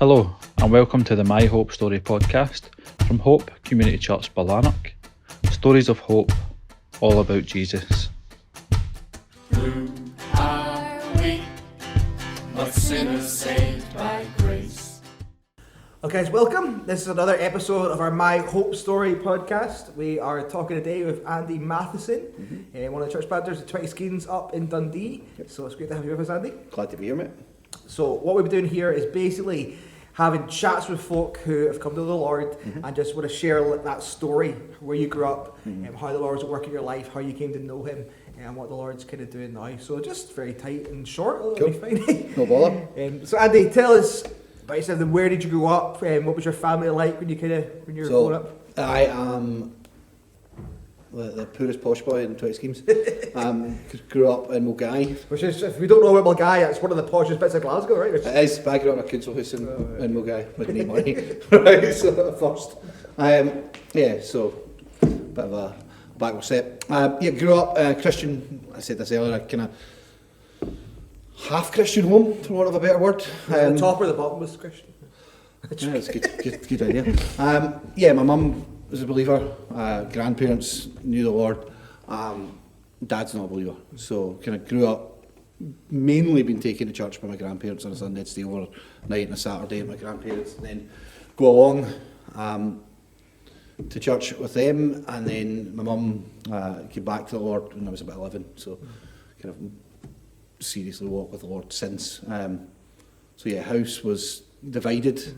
Hello and welcome to the My Hope Story podcast from Hope Community Church Ballanark. Stories of hope, all about Jesus. Who are we, but sinners saved by grace? Okay, guys, welcome. This is another episode of our My Hope Story podcast. We are talking today with Andy Mathieson, one of the church planters at 20schemes up in Dundee. Yep. So it's great to have you with us, Andy. Glad to be here, mate. So what we've been doing here is basically having chats with folk who have come to the Lord and just want to share that story, where you grew up, how the Lord's at work in your life, how you came to know Him, and what the Lord's kind of doing now. So just very tight and short, it'll be fine. No bother. So Andy, tell us about yourself. Where did you grow up? What was your family like when you were growing up? I am the poorest posh boy in 20schemes. Grew up in Mulgai. Which is, if we don't know about Mulgai, it's one of the poshest bits of Glasgow, right? It is, but I grew up in a council house in Mulgai with no money. Right, so first. So bit of a backward step. Grew up Christian, I said this earlier, kind of half Christian home, for want of a better word. The top or the bottom was Christian? Yeah, that's a good idea. My mum was a believer, grandparents knew the Lord, dad's not a believer, so kind of grew up mainly being taken to church by my grandparents on a Sunday, stay overnight on a Saturday with my grandparents, and then go along to church with them, and then my mum came back to the Lord when I was about 11, so kind of seriously walked with the Lord since. House was divided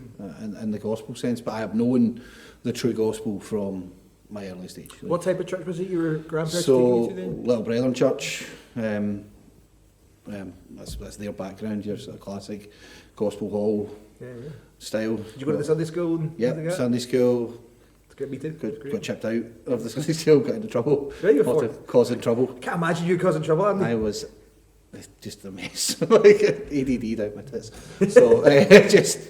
in the gospel sense, but I have known the true gospel from my early stage. What type of church was it your grandparents taking you to then? Little Brethren Church. That's their background. Your sort of classic gospel hall style. Did you go to the Sunday school? Yeah, Sunday school. Good meeting. Got chipped out of the Sunday school. Got into trouble. Causing trouble. Can't imagine you causing trouble. I was just a mess, like ADD down my tits. So just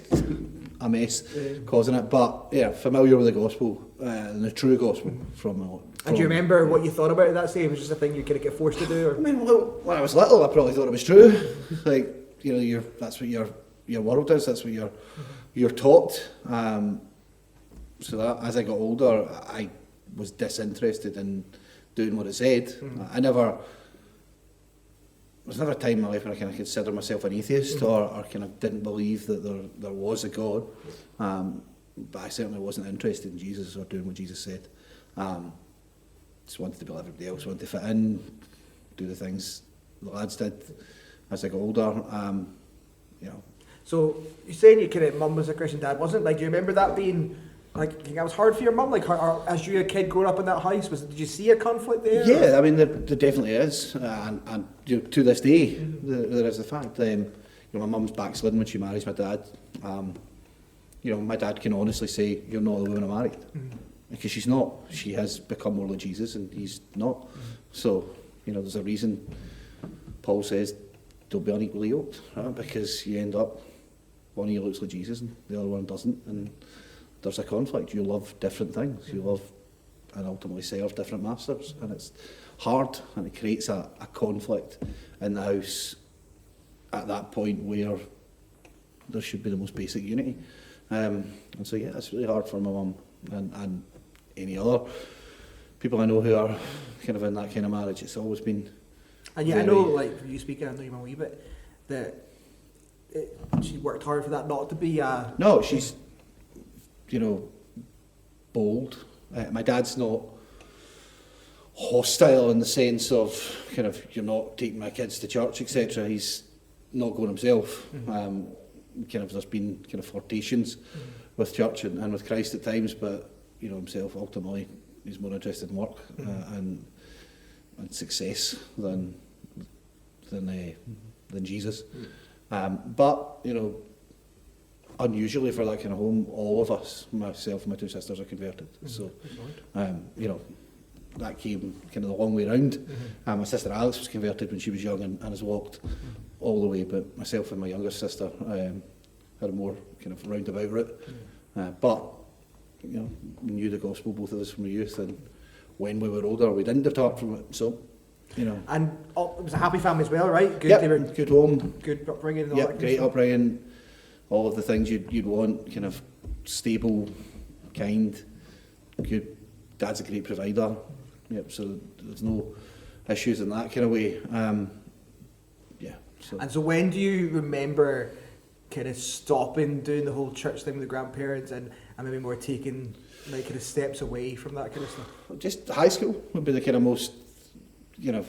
a mess, causing it. But yeah, familiar with the gospel and the true gospel from. And do you remember what you thought about it that day? It was just a thing you kind of get forced to do. Or? I mean, when I was little, I probably thought it was true. Like, you know, that's what your world is. That's what you're taught. So that as I got older, I was disinterested in doing what it said. There was never a time in my life when I kind of considered myself an atheist or kind of didn't believe that there was a God. But I certainly wasn't interested in Jesus or doing what Jesus said. Just wanted to be like everybody else, wanted to fit in, do the things the lads did as I got older. So you're saying your kind of mum was a Christian, dad wasn't? Like, do you remember that being like that was hard for your mum? Like, as you were a kid growing up in that house, did you see a conflict there? Yeah, or? I mean there definitely is, and to this day there is the fact. My mum's backslidden when she marries my dad. My dad can honestly say, "You're not the woman I married," because she's not. She has become more like Jesus, and he's not. So there's a reason Paul says, "Don't be unequally yoked," right? Because you end up one of you looks like Jesus and the other one doesn't, and there's a conflict. You love different things. You love and ultimately serve different masters, and it's hard, and it creates a conflict in the house at that point where there should be the most basic unity. It's really hard for my mum and any other people I know who are kind of in that kind of marriage. It's always been. And yeah, I know, like for you speaking, I know your mum a wee bit that she worked hard for that not to be. No, she's. Bold. My dad's not hostile in the sense of kind of you're not taking my kids to church, etc. He's not going himself. There's been kind of flirtations with church and with Christ at times, but himself ultimately he's more interested in work and success than Jesus. But unusually for that kind of home, all of us, myself and my two sisters, are converted. So, that came kind of the long way around. My sister Alex was converted when she was young and has walked all the way, but myself and my younger sister had a more kind of roundabout route. But we knew the gospel, both of us from our youth, and when we were older, we didn't depart from it. So, And it was a happy family as well, right? Good. Good home. Good upbringing. Yeah, great upbringing. all of the things you'd want, kind of stable, kind, good. Dad's a great provider. Yep. So there's no issues in that kind of way. Yeah. So. And so when do you remember kind of stopping doing the whole church thing with the grandparents and maybe more taking like kind of steps away from that kind of stuff? Just high school would be the kind of most, you know,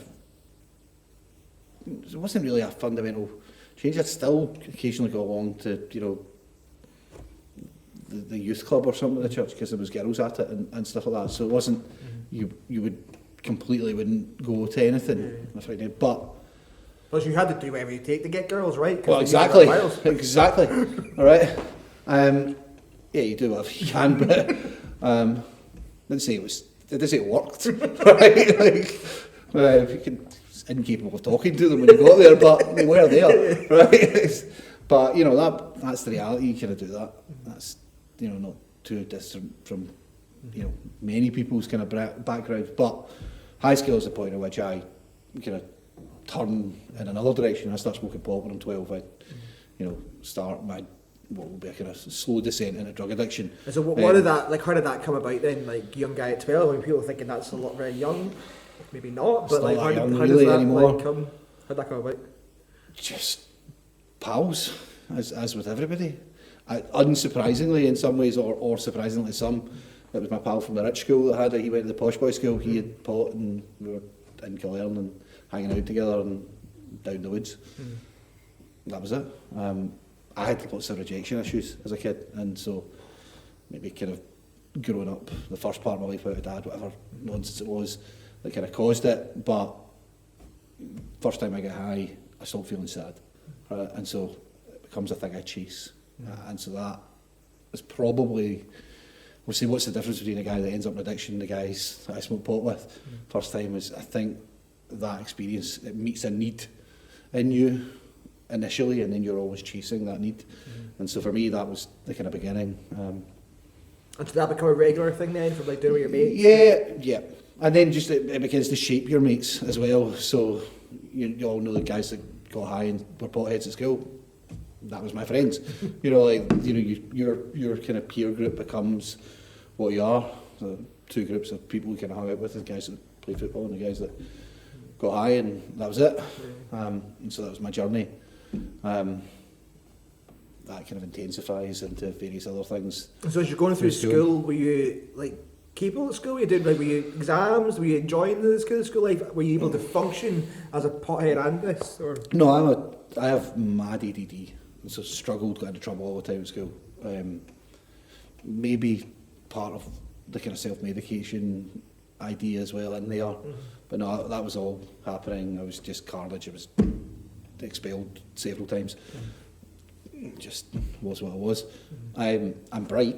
it wasn't really a fundamental change. I'd still occasionally go along to, you know, the youth club or something at the church because there was girls at it and stuff like that. So it wasn't, you wouldn't go to anything on a Friday, but Plus you had to do whatever you take to get girls, right? well, exactly, exactly. All right. Yeah, you do whatever you can, but didn't say it worked, right? Like, if you can, it's incapable of talking to them when you got there, but they were there, right? But you know that's the reality. You kind of do that. That's, you know, not too distant from, you know, many people's kind of backgrounds. But high school is the point at which I kind of turn in another direction. I start smoking pot when I'm 12. I, you know, start my what will be a kind of slow descent into drug addiction. And so what did that, like, how did that come about then? Like, young guy at 12, I mean, people are thinking that's a lot very young, maybe not, but like, how does that anymore. Like come, how'd that come about? Just pals, as with everybody. Unsurprisingly in some ways, or surprisingly some, it was my pal from the rich school that had it. He went to the posh boy school, he had pot, and we were in Killearn and hanging out together and down the woods. That was it. I had lots of rejection issues as a kid, and so maybe kind of growing up the first part of my life without a dad, whatever nonsense it was, that kind of caused it. But first time I get high, I stopped feeling sad, and so it becomes a thing I chase. And so that is probably, we'll see what's the difference between a guy that ends up in addiction and the guys that I smoke pot with. First time is, I think that experience, it meets a need in you initially, and then you're always chasing that need. And so for me, that was the kind of beginning. And did that become a regular thing then, from like doing with your mates? Yeah. And then just it begins to shape your mates as well. So you all know the guys that got high and were potheads at school. That was my friends. You know, like, you know, your kind of peer group becomes what you are. So two groups of people you kind of hung out with: the guys that play football and the guys that got high, and that was it. And so that was my journey. That kind of intensifies into various other things. So as you're going through school, were you like capable at school? Were you exams? Were you enjoying the school life? Were you able to function as a pothead and this? Or? No, I have mad ADD, and so struggled, got into trouble all the time at school. Maybe part of the kind of self-medication idea as well in there, but no, that was all happening. I was just carnage. I was expelled several times. Just was what it was. I'm bright.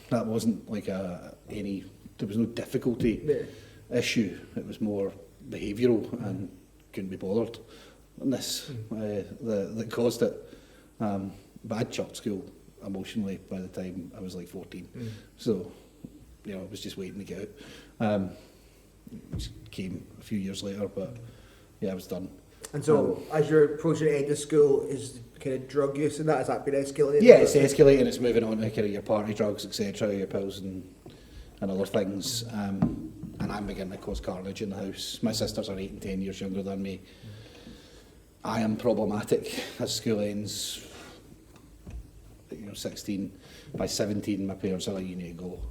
That wasn't like there was no difficulty issue. It was more behavioural and couldn't be bothered. And this that caused it. But I chucked school emotionally by the time I was like 14. So, you know, I was just waiting to get out. Which came a few years later, but yeah, I was done. And so, as you're approaching the end of school, is kind of drug use and that, has that been escalating? Yeah, it's escalating. It's moving on to kind of your party drugs, etc., your pills and other things. And I'm beginning to cause carnage in the house. My sisters are 8 and 10 years younger than me. I am problematic as school ends. 16. By 17, my parents are like, you need to go.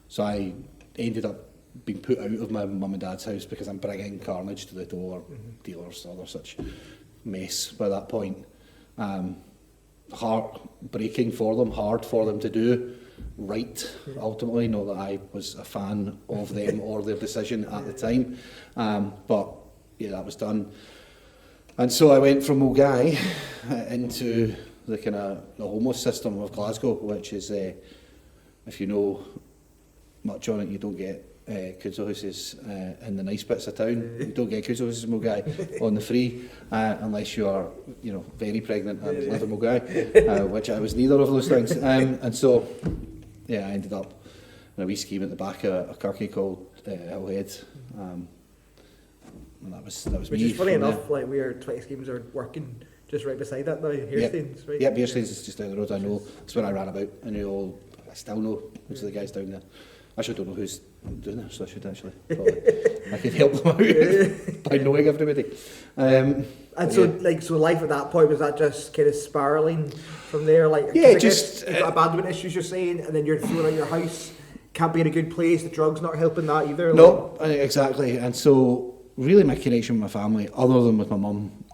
So I ended up being put out of my mum and dad's house because I'm bringing carnage to the door, dealers, other such mess by that point. Heartbreaking for them, hard for them to do right, ultimately. Not that I was a fan of them or their decision at the time. But yeah, that was done. And so I went from Mulgai into the kind of the homeless system of Glasgow, which is, if you know much on it, you don't get council houses in the nice bits of town. You don't get council houses in Mulgai on the free, unless you are, very pregnant and live in Mulgai, which I was neither of those things. And so, yeah, I ended up in a wee scheme at the back of a Kirky called Hillhead. And that was Which me. is funny enough, like where 20schemes are working Just right beside that now, Hairstains, right? Yep, Hairstains is just down the road. I know. It's where I ran about. I still know most of the guys down there. I actually don't know who's doing this, so I should actually probably, I could help them out by knowing everybody. And so life at that point, was that just kind of spiralling from there? Like, yeah, just you've got abandonment issues, you're saying, and then you're thrown out your house, can't be in a good place, the drugs not helping that either. No, exactly. And so really my connection with my family, other than with my mum,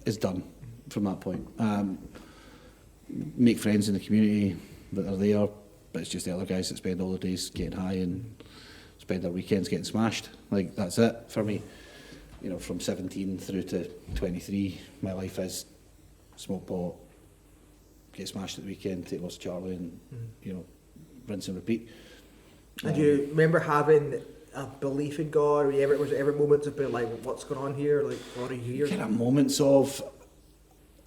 is done from that point. Make friends in the community that are there, but it's just the other guys that spend all the days getting high and spend their weekends getting smashed. Like, that's it for me. You know, from 17 through to 23, my life is smoke pot, get smashed at the weekend, take lots of Charlie, and you know, rinse and repeat. And do you remember having a belief in God, or was there ever moments of being like, what's going on here? Like, God, are you here? Kind of moments of,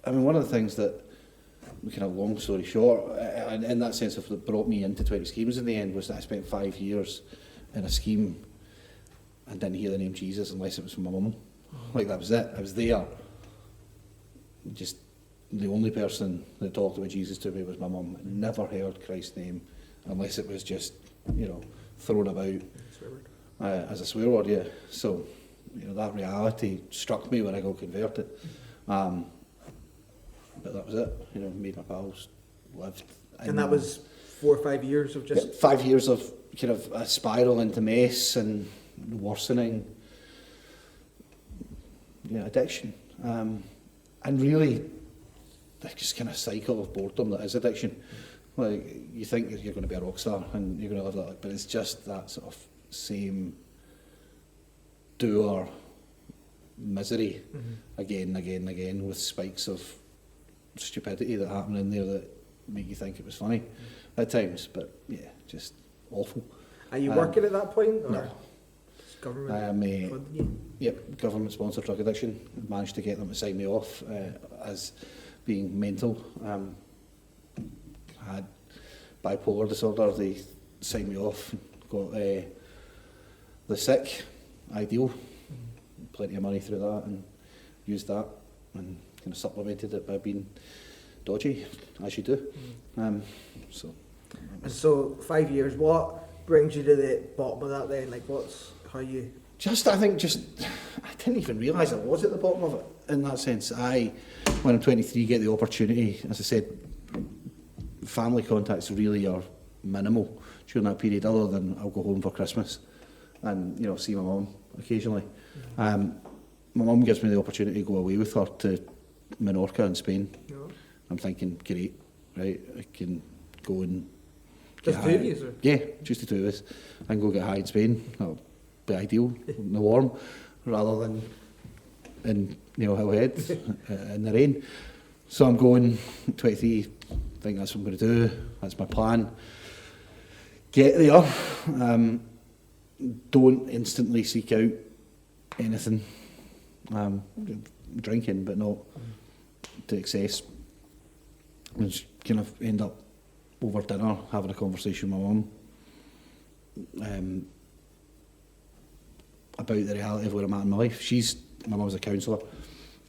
I mean, one of the things that, kind of long story short, and in that sense of that brought me into 20 schemes in the end, was that I spent 5 years in a scheme and didn't hear the name Jesus unless it was from my mum. Like, that was it. I was there. Just the only person that talked about Jesus to me was my mum. Never heard Christ's name unless it was just, you know, thrown about as a swear word, yeah. So, you know, that reality struck me when I got converted. But that was it. You know, made my pals, lived. And that was 4 or 5 years of just... 5 years of kind of a spiral into mess and worsening, addiction. And really, that just kind of cycle of boredom that is addiction. Like, you think you're going to be a rock star and you're going to live that, but it's just that sort of same doer misery again and again and again, with spikes of stupidity that happen in there that make you think it was funny at times, but yeah, just awful. Are you working at that point? Or No. Government funding you? Yep, government sponsored drug addiction. Managed to get them to sign me off as being mental. Had bipolar disorder. They signed me off. Got the sick, ideal. Plenty of money through that, and used that, and kind of supplemented it by being dodgy, as you do. And so 5 years. What brings you to the bottom of that then? Like, how you... I didn't even realise I was at the bottom of it, in that sense. When I'm 23, get the opportunity, as I said, family contacts really are minimal during that period, other than I'll go home for Christmas and, you know, see my mum occasionally. My mum gives me the opportunity to go away with her to Menorca in Spain. Yeah. I'm thinking, great, right, I can go and... Just two of you? Yeah, just the two of us. I can go get high in Spain. That'll be ideal in the warm, rather than in, you know, Hillhead in the rain. So I'm going 23, think that's what I'm going to do. That's my plan. Get there. Don't instantly seek out anything. Drinking, but not to excess. And just kind of end up over dinner having a conversation with my mum about the reality of where I'm at in my life. My mum's a counsellor,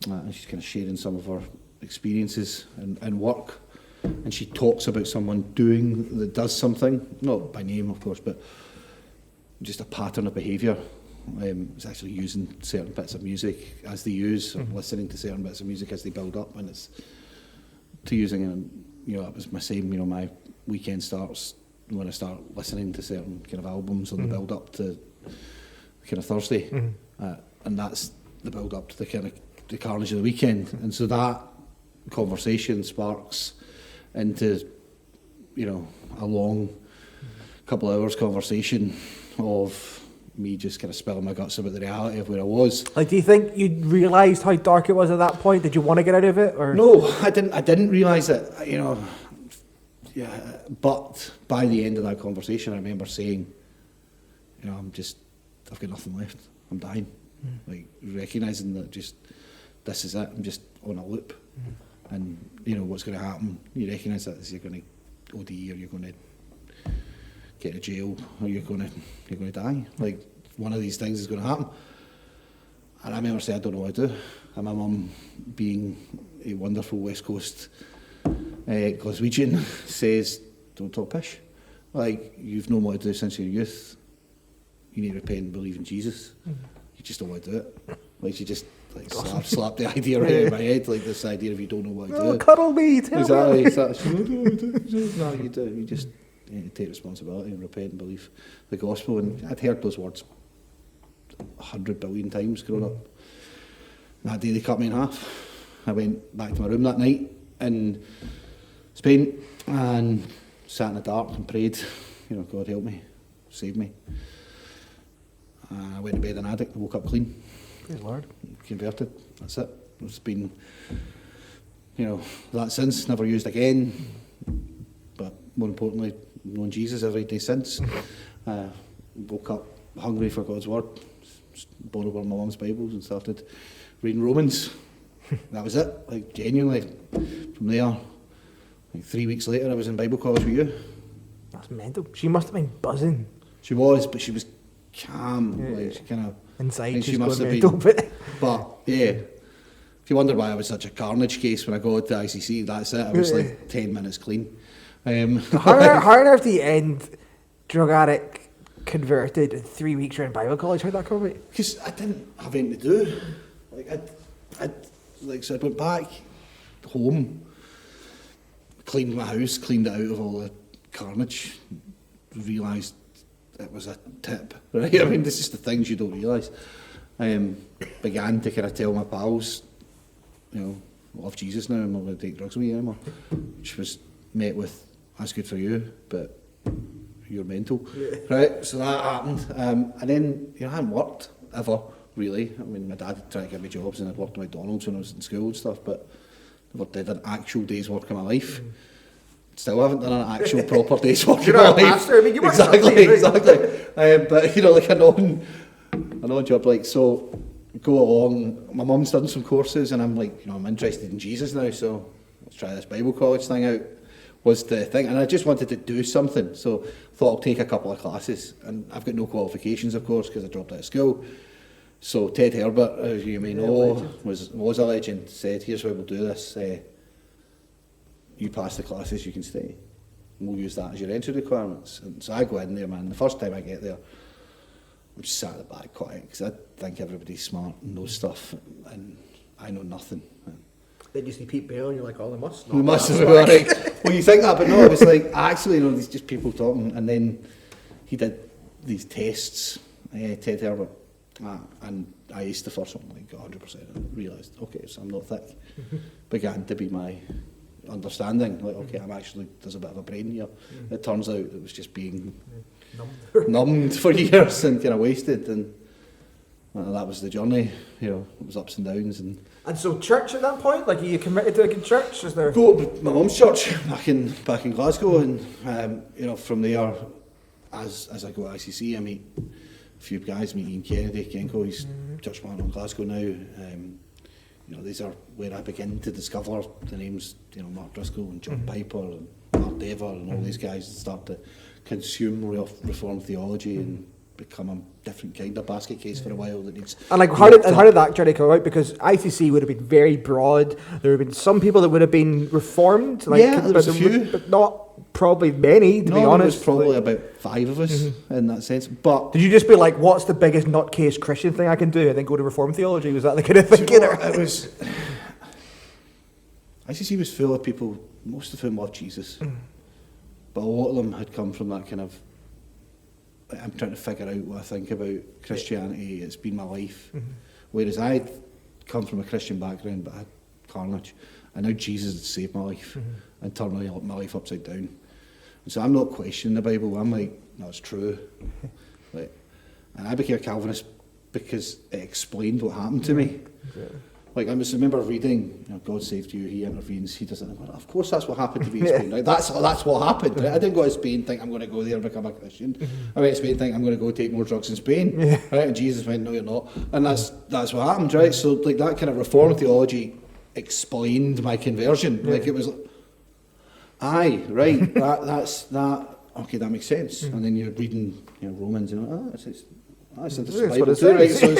and she's kind of sharing some of her experiences and work, and she talks about someone that does something, not by name of course, but just a pattern of behaviour. It's actually using certain bits of music as they use, or listening to certain bits of music as they build up, and it's to using it. You know, it was my same. You know, my weekend starts when I start listening to certain kind of albums on the build up to kind of Thursday, and that's the build up to the kind of the carnage of the weekend. And so that conversation sparks into, you know, a long couple of hours conversation of me just kind of spilling my guts about the reality of where I was. Like, do you think you realised how dark it was at that point? Did you want to get out of it, or? No, I didn't realise it, you know. Yeah, but by the end of that conversation, I remember saying, you know, I've got nothing left. I'm dying. Like, recognising that this is it. I'm just on a loop. And, you know, what's going to happen, you recognise that you're going to OD, or you're going to get to jail, or you're going to die. Like, one of these things is going to happen. And I remember saying, I don't know what to do. And my mum, being a wonderful West Coast Glaswegian, says, don't talk pish. Like, you've known what to do since your youth. You need to repent and believe in Jesus. You just don't want to do it. Like, she just like slap the idea right out of my head, like this idea of you don't know what to do. Cuddle me, tell me. Exactly. No, you do. You just take responsibility and repent and believe the gospel. And I'd heard those words 100 billion times growing up. That day they cut me in half. I went back to my room that night in Spain and sat in the dark and prayed, God help me, save me. I went to bed an addict, I woke up clean. Good Lord. Converted, that's it. It's been, that since, never used again. But more importantly, known Jesus every day since. Woke up hungry for God's word, borrowed one of my mum's Bibles and started reading Romans. That was it, like genuinely. From there, like 3 weeks later, I was in Bible college with you. That's mental. She must have been buzzing. She was, but she was calm. Like she kind of inside. She must have mental, been. But yeah, if you wonder why I was such a carnage case when I got to ICC, that's it. I was like 10 minutes clean. How on earth do you end drug addict, converted, in 3 weeks you're in Bible college? How'd that come about? Because I didn't have anything to do. So I went back home, cleaned my house, cleaned it out of all the carnage, realised it was a tip, right? I mean, this is the things you don't realise. Began to kind of tell my pals, I love Jesus now, I'm not going to take drugs with you anymore, which was met with, that's good for you, but you're mental, right? So that happened, and then I hadn't worked ever really. I mean, my dad tried to give me jobs, and I'd worked at McDonald's when I was in school and stuff, but never did an actual day's work in my life. Still haven't done an actual proper day's work in my life. Pastor. I mean, you exactly. But like a non-job, like so. Go along. My mum's done some courses, and I'm like, I'm interested in Jesus now, so let's try this Bible college thing out. Was the thing, and I just wanted to do something, so thought I'll take a couple of classes, and I've got no qualifications, of course, because I dropped out of school. So Ted Herbert, as you may know, was a legend. Said, "Here's how we'll do this. You pass the classes, you can stay. And we'll use that as your entry requirements." And so I go in there, man. The first time I get there, I'm just sat at the back quiet because I think everybody's smart and knows stuff, and I know nothing. Then you see Pete Bale and you're like, oh, they must. We must have been right. Well, you think that, but no, it was like, actually, these just people talking, and then he did these tests, Ted Herbert, and I aced the first one, like 100%, and realised, okay, so I'm not thick. Began to be my understanding, like, okay, there's a bit of a brain here. It turns out it was just being numbed for years and kind of wasted, and that was the journey. It was ups and downs. And so church at that point, like, are you committed to a good church? Is there? Go to my mum's church back in Glasgow, and from there, as I go to ICC, I meet a few guys. Meet Ian Kennedy, Kenko, he's church man in Glasgow now. These are where I begin to discover the names, Mark Driscoll and John Piper and Mark Dever and all these guys that start to consume Reformed theology and become a different kind of basket case for a while that needs. And like, how did that journey come out? Because ICC would have been very broad. There would have been some people that would have been Reformed, like, there was a few, but not probably many. To be honest, there was probably about 5 of us in that sense. But did you just be like, "What's the biggest nutcase Christian thing I can do?" and then go to Reformed theology? Was that the kind of thinking? It was. ICC was full of people, most of whom loved Jesus, but a lot of them had come from that kind of, I'm trying to figure out what I think about Christianity, it's been my life. Whereas I'd come from a Christian background, but I had carnage, and now Jesus had saved my life and turned my life upside down. And so I'm not questioning the Bible, I'm like, no, it's true. And I became a Calvinist because it explained what happened to me. Like, I remember reading, God saved you, he intervenes, he doesn't. Of course that's what happened to me in Spain, right? That's what happened, right? I didn't go to Spain and think I'm going to go there and become a Christian. I went to Spain and think I'm going to go take more drugs in Spain, right? And Jesus went, no, you're not. And that's what happened, right? So, like, that kind of Reformed theology explained my conversion. Like, it was like, aye, right, that's that. Okay, that makes sense. And then you're reading, Romans, I sent That's the what Bible it too, right? says.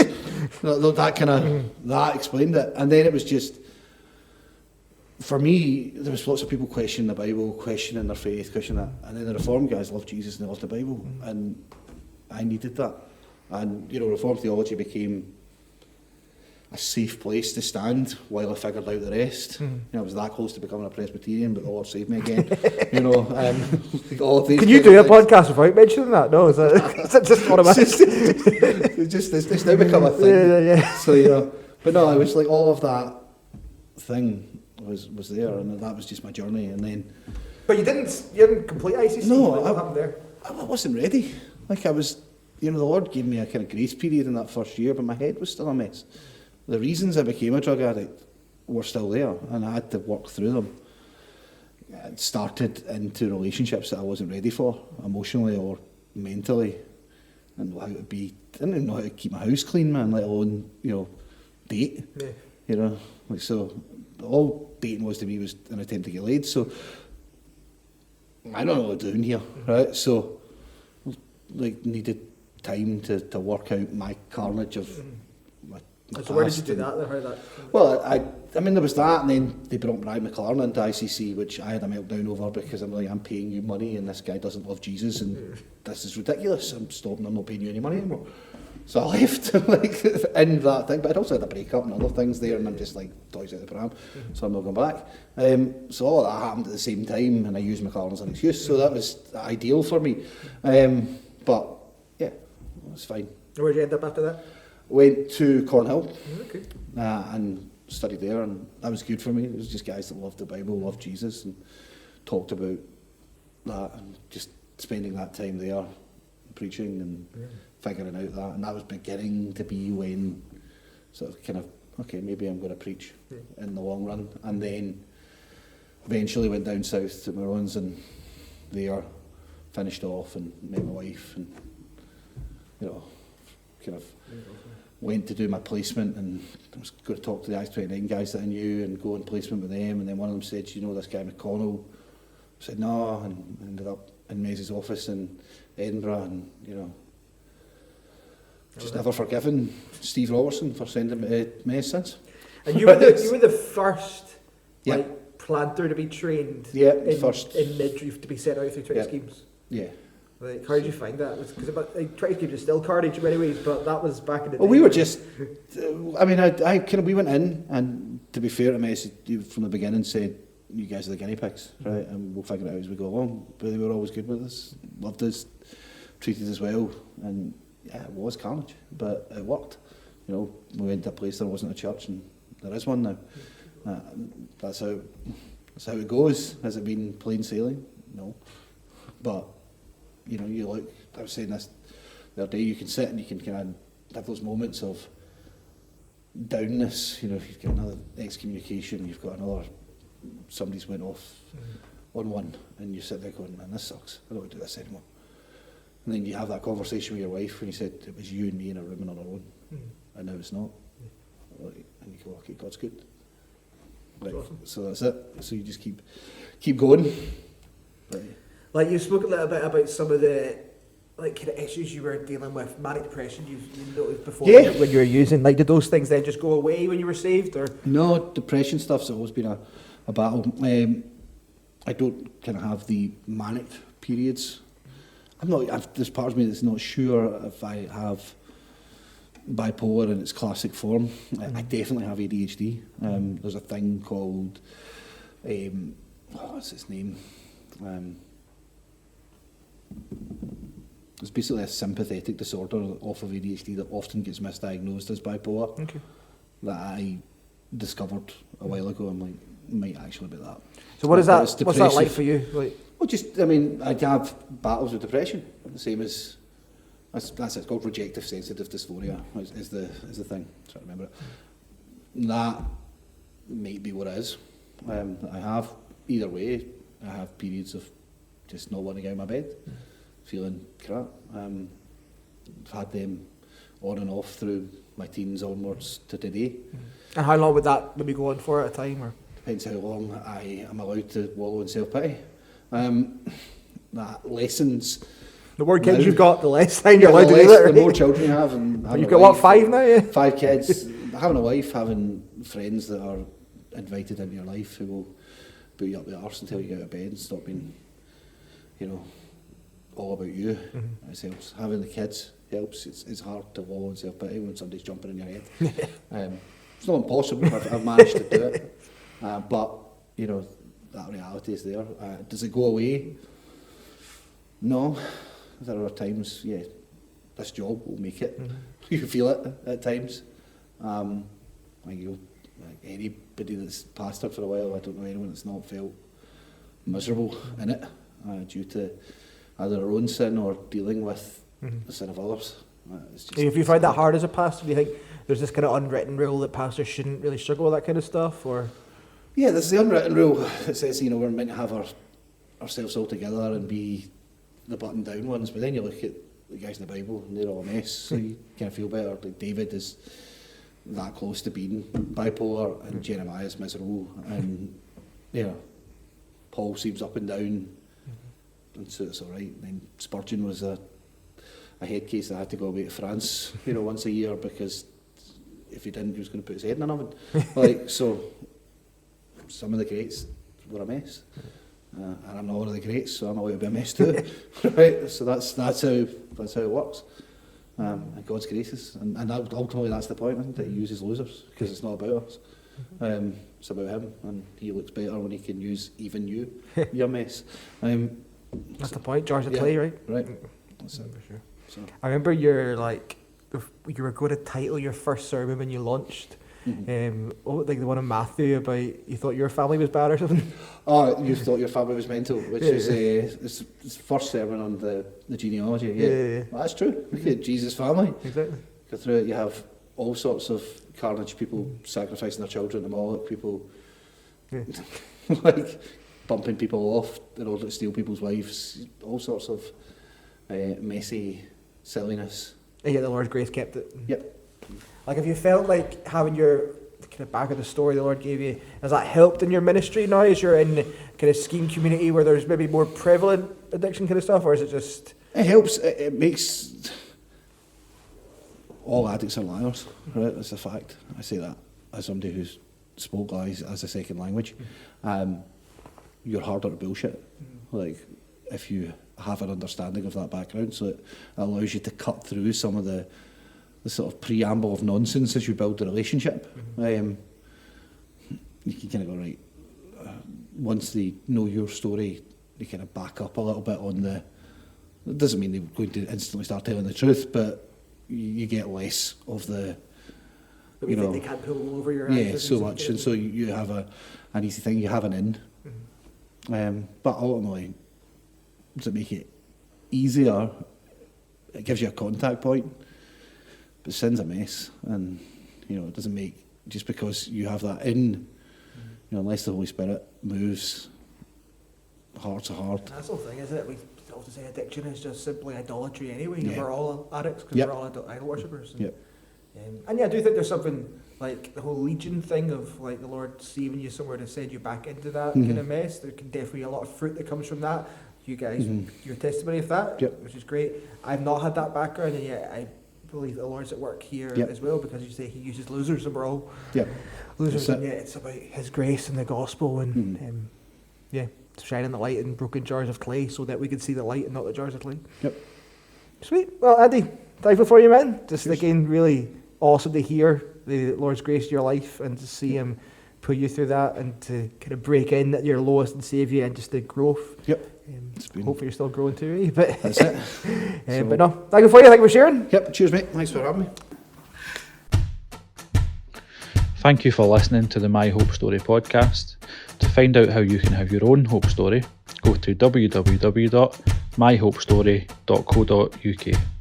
So it's, that kind of, that explained it. And then it was just, for me, there was lots of people questioning the Bible, questioning their faith, questioning that. And then the Reformed guys loved Jesus and they loved the Bible. And I needed that. And, you know, Reformed theology became a safe place to stand while I figured out the rest. You know, I was that close to becoming a Presbyterian, but the Lord saved me again. You know, all of these. Can you do a podcast without mentioning that? No, is that just automatic? It's now become a thing. Yeah. So, you know, but no, it was like all of that thing was there, and that was just my journey. And then, But you didn't complete ICC. No, What happened there? I wasn't ready. Like I was, you know, the Lord gave me a kind of grace period in that first year, but my head was still a mess. The reasons I became a drug addict were still there, and I had to work through them. It started into relationships that I wasn't ready for, emotionally or mentally, and how to be. I didn't even know how to keep my house clean, man, let alone, you know, date. Yeah. You know, like, so all dating was to me was an attempt to get laid. So I don't know what I'm doing here, right? So like needed time to work out my carnage of my So where did you past do and- that? Then? How that? Well, I mean, there was that, and then they brought Brian McLaren into ICC, which I had a meltdown over because I'm like, I'm paying you money, and this guy doesn't love Jesus, and this is ridiculous. I'm stopping. I'm not paying you any money anymore. So I left, like, in that thing. But I'd also had a breakup and other things there, and I'm just like, toys out the pram, so I'm not going back. So all of that happened at the same time, and I used McLaren as an excuse. So that was ideal for me. But yeah, it was fine. Where did you end up after that? Went to Cornhill. Okay. And studied there, and that was good for me. It was just guys that loved the Bible, loved Jesus, and talked about that, and just spending that time there, preaching and figuring out that, and that was beginning to be when sort of kind of, okay, maybe I'm going to preach in the long run, and then eventually went down south to Maroons, and there finished off and met my wife, and you know, kind of went to do my placement, and I was going to talk to the Acts 29 guys that I knew and go on placement with them, and then one of them said, you know this guy McConnell? I said no, and ended up in Mez's office in Edinburgh, and you know, just never forgiven Steve Robertson for sending me to Mez since. And you were the first Yeah. like planter to be trained Yeah, in, first. in Midreef to be sent out through 20 Yeah. schemes. Yeah. Like, how did you find that? Because like, 20 schemes is still carnage in many ways, but that was back in the day. Well, we were just, I mean, I kind of, we went in, and to be fair to Mez, from the beginning said, you guys are the guinea pigs, right, and we'll figure it out as we go along. But they were always good with us, loved us, treated us well, and yeah, it was carnage, but it worked. You know, we went to a place there wasn't a church, and there is one now. That's how it goes. Has it been plain sailing? No. But, you know, you look, I was saying this the other day, you can sit and you can kind of have those moments of downness. You know, you've got another excommunication, you've got another, somebody's went off on one, and you sit there going, man, this sucks, I don't want to do this anymore. And then you have that conversation with your wife, and you said, it was you and me in a room on our own, and now it's not. Like, and you go, okay, God's good. Like, Awesome. so that's it. So you just keep going. Right. Like, you spoke a little bit about some of the like kind of issues you were dealing with, manic depression you noticed before Yeah. when you were using. Like, did those things then just go away when you were saved, or? No, depression stuff's always been a battle. I don't kind of have the manic periods. There's part of me that's not sure if I have bipolar in its classic form. I definitely have ADHD. There's a thing called, what's its name? It's basically a sympathetic disorder off of ADHD that often gets misdiagnosed as bipolar. Okay. That I discovered a while ago. I'm like, it might actually be that. So what is But it's that? What's that like depressive. for you? Like, Well, just, I mean, I have battles with depression, the same as, that's it, it's called rejective sensitive dysphoria, is the thing, I'm trying to remember it. That might be what it is. I have, either way, I have periods of just not wanting to get out of my bed, feeling crap. I've had them on and off through my teens onwards to today. and how long would that maybe go on for at a time, or? Depends how long I am allowed to wallow in self-pity. That lessens The more kids now. you've got, the less time you're allowed to do the that. more children you have, and having You've a got what, wife, 5 now? Yeah. 5 kids, having a wife, having friends that are invited into your life who will boot you up the arse until you get out of bed and stop being, all about you. It helps. Having the kids helps. It's hard to wallow in self-pity when somebody's jumping in your head. It's not impossible. I've managed to do it, but that reality is there. Does it go away? No. There are times, this job will make it. You feel it at times. Like anybody that's pastored for a while, I don't know anyone that's not felt miserable in it due to either their own sin or dealing with the sin of others. If you find that hard as a pastor, do you think there's this kind of unwritten rule that pastors shouldn't really struggle with that kind of stuff? Or yeah, there's the unwritten rule that says we're meant to have ourselves all together and be the button down ones, but then you look at the guys in the Bible and they're all a mess, so you kind of feel better. Like David is that close to being bipolar, and Jeremiah is miserable, and Paul seems up and down, and so it's all right. And then Spurgeon was a head case that had to go away to France, once a year, because if he didn't, he was going to put his head in an oven. So some of the greats were a mess. And I'm not one of the greats, so I'm allowed to be a mess too. Right? So that's how it works. And God's gracious, and ultimately that's the point, isn't it? He uses losers because it's not about us. It's about him, and he looks better when he can use even you, your mess. that's the point, jars of clay, right? Right. That's it. For sure. So. I remember you were going to title your first sermon when you launched. Like the one in Matthew about you thought your family was bad or something. Oh, you thought your family was mental, which is it's the first sermon on the genealogy. Yeah. Well, that's true. Look at Jesus' family. Exactly. Go through it, you have all sorts of carnage, people sacrificing their children to Moloch, people like bumping people off in order to steal people's wives, all sorts of messy silliness. And yet the Lord's grace kept it. Yep. Like, have you felt like having your kind of back of the story the Lord gave you, has that helped in your ministry now as you're in kind of scheme community where there's maybe more prevalent addiction kind of stuff, or is it just... It helps. It makes... All addicts are liars, right? That's a fact. I say that as somebody who's spoke lies as a second language. You're harder to bullshit. Like, if you have an understanding of that background, so it allows you to cut through some of the sort of preamble of nonsense as you build the relationship. You can kind of go, right, once they know your story, they kind of back up a little bit on the... It doesn't mean they're going to instantly start telling the truth, but you get less of the... But you think they can't pull over your eyes? Yeah, so much, and so you have an easy thing, you have an in. But ultimately, does it make it easier? It gives you a contact point. But sin's a mess, and it doesn't make, just because you have that in, unless the Holy Spirit moves, hearts are hard. That's the whole thing, isn't it? We often say addiction is just simply idolatry anyway. Yeah. We're all addicts because we're all idol worshippers. And I do think there's something like the whole Legion thing of like the Lord saving you somewhere to send you back into that kind of mess. There can definitely be a lot of fruit that comes from that. You guys, your testimony of that, which is great. I've not had that background, and yet I believe the Lord's at work here as well, because you say he uses losers, and we're all losers, and it's about his grace and the gospel, and shining the light in broken jars of clay so that we can see the light and not the jars of clay. Sweet. Well, Andy, thankful for you, man. Just again, really awesome to hear the Lord's grace in your life and to see him put you through that and to kind of break in at your lowest and save you, and just the growth. Hopefully you're still growing too, but that's it. But no, thank you for you. Thank you for sharing. Cheers, mate. Thanks for having me. Thank you for listening to the My Hope Story podcast. To find out how you can have your own hope story, go to www.myhopestory.co.uk.